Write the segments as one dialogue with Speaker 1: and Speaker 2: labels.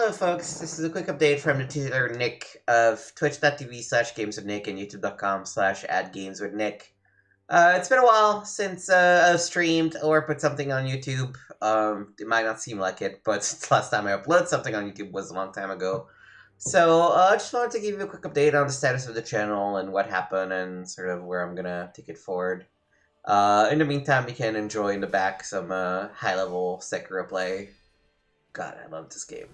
Speaker 1: Hello, folks. This is a quick update from the tutor Nick of twitch.tv/gameswithnick and youtube.com/adgameswithnick. It's been a while since I've streamed or put something on YouTube. It might not seem like it, but the last time I uploaded something on YouTube was a long time ago. So I just wanted to give you a quick update on the status of the channel and what happened and sort of where I'm gonna take it forward. In the meantime, you can enjoy in the back some high-level Sekiro play. God, I love this game.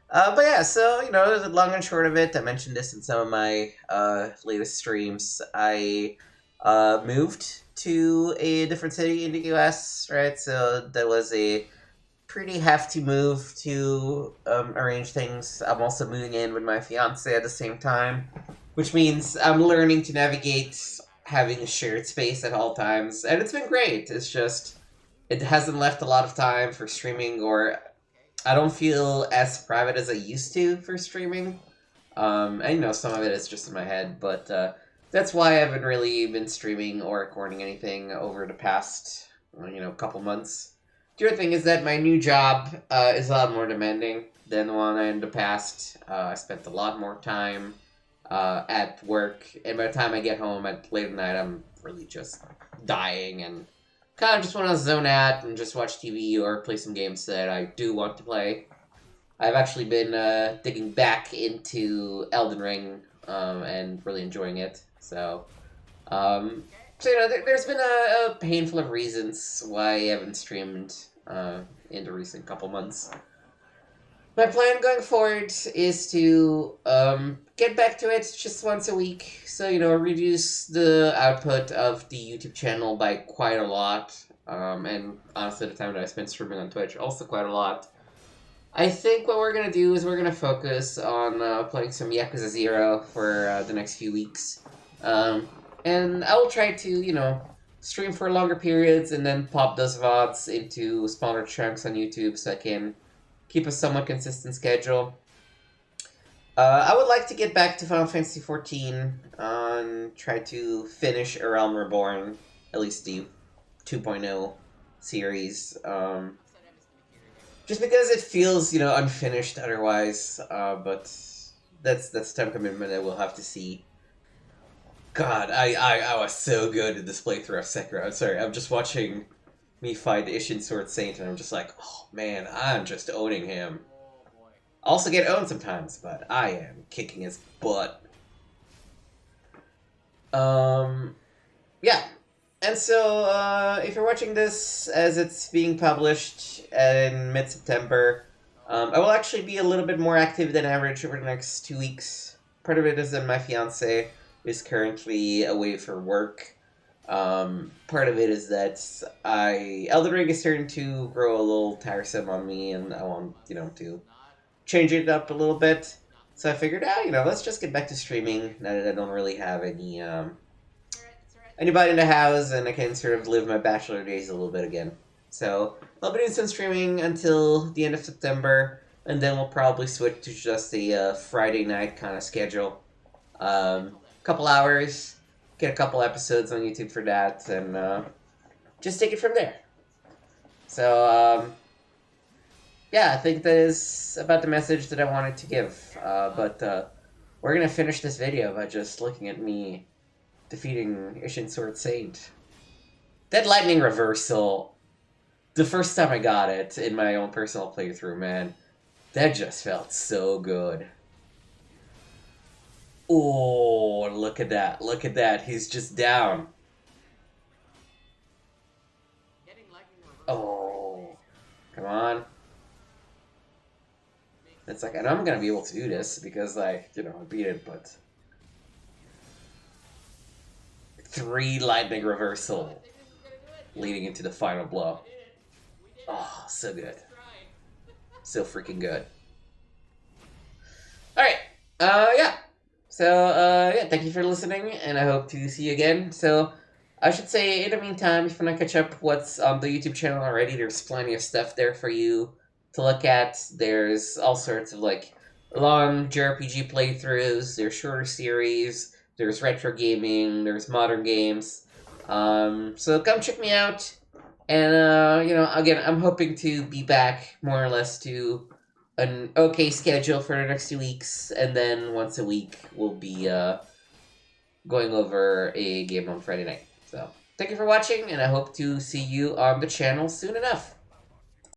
Speaker 1: But yeah, so, the long and short of it, I mentioned this in some of my latest streams. I moved to a different city in the US, right? So that was a pretty hefty move to arrange things. I'm also moving in with my fiance at the same time, which means I'm learning to navigate having a shared space at all times, and it's been great. It's just, it hasn't left a lot of time for streaming, or I don't feel as private as I used to for streaming. I know some of it is just in my head, but that's why I haven't really been streaming or recording anything over the past, couple months. The other thing is that my new job is a lot more demanding than the one in the past. I spent a lot more time at work, and by the time I get home at late at night, I'm really just dying and kind of just want to zone out and just watch TV or play some games that I do want to play. I've actually been digging back into Elden Ring and really enjoying it. There's been a handful of reasons why I haven't streamed in the recent couple months. My plan going forward is to get back to it just once a week. So, reduce the output of the YouTube channel by quite a lot. And honestly, the time that I spent streaming on Twitch, also quite a lot. I think what we're going to do is we're going to focus on playing some Yakuza 0 for the next few weeks. And I will try to, stream for longer periods and then pop those VODs into smaller chunks on YouTube so I can keep a somewhat consistent schedule. I would like to get back to Final Fantasy XIV and try to finish A Realm Reborn, at least the 2.0 series. Just because it feels, unfinished otherwise, but that's time commitment that we'll have to see. God, I was so good at this playthrough of Sekiro. I'm sorry, I'm just watching me fight Ishin Sword Saint, and I'm just like, oh man, I'm just owning him. Also get owned sometimes, but I am kicking his butt. Yeah. And so, if you're watching this as it's being published in mid-September, I will actually be a little bit more active than average over the next 2 weeks. Part of it is that my fiance is currently away for work. Part of it is that Elden Ring is starting to grow a little tiresome on me, and I want, to change it up a little bit. So I figured, let's just get back to streaming now that I don't really have anybody in the house, and I can sort of live my bachelor days a little bit again. So I'll be doing some streaming until the end of September, and then we'll probably switch to just a Friday night kind of schedule. Couple hours, get a couple episodes on YouTube for that, and just take it from there. So, yeah, I think that is about the message that I wanted to give. But we're going to finish this video by just looking at me defeating Ishin Sword Saint. That lightning reversal, the first time I got it in my own personal playthrough, man, that just felt so good. Oh, look at that. Look at that. He's just down. Oh, come on. It's like, I know I'm going to be able to do this because, I beat it, but 3 lightning reversal leading into the final blow. Oh, so good. So freaking good. Alright, yeah. So, yeah, thank you for listening, and I hope to see you again. So, I should say, in the meantime, if you want to catch up what's on the YouTube channel already, there's plenty of stuff there for you to look at. There's all sorts of, long JRPG playthroughs, there's shorter series, there's retro gaming, there's modern games. So come check me out. And, again, I'm hoping to be back more or less to an okay schedule for the next 2 weeks, and then once a week we'll be going over a game on Friday night. So thank you for watching, and I hope to see you on the channel soon enough.